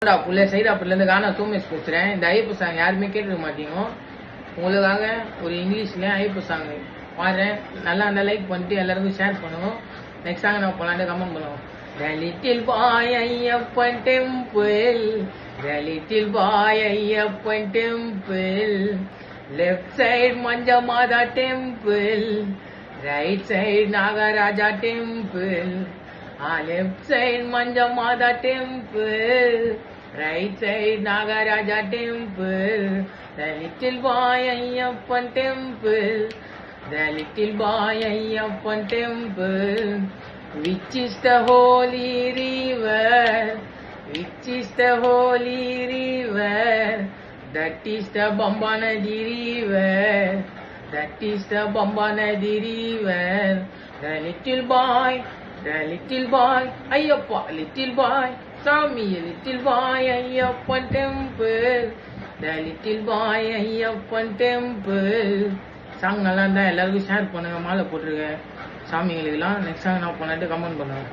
புள்ள சைடாப்புல இருந்து கானா சோமேஷ் பேசுறேன். இந்த ஐயப்ப சாங் யாருமே கேட்டிருக்க மாட்டீங்க. உங்களுக்காக ஒரு இங்கிலீஷ்ல ஐயப்ப சாங் பாடுறேன். நல்லா அந்த லைக் பண்ணிட்டு எல்லாருக்கும் ஷேர் பண்ணுவோம். நெக்ஸ்ட் சாங் நான் போலான்னு கமெண்ட் பண்ணுவோம். The little boy Ayyappan temple, the little boy Ayyappan temple, left side Manjamatha temple, right side Nagaraja temple. Left side Manjamada temple, right side Nagaraja temple, the little boy Ayyappan temple, the little boy Ayyappan temple, which is the holy river, which is the holy river, that is the Bambanadi river, that is the Bambanadi river, the little boy, Ayyappa, little boy, Swami, little boy, Ayyappan temple, the little boy, Ayyappan temple. Song நல்லா இருந்தா எல்லாருக்கும் share பண்ணுங்க. மாலை போட்டுருங்க சாமிகளுக்கெல்லாம். Next song நான் பண்ணிட்டு comment பண்ணுவேன்.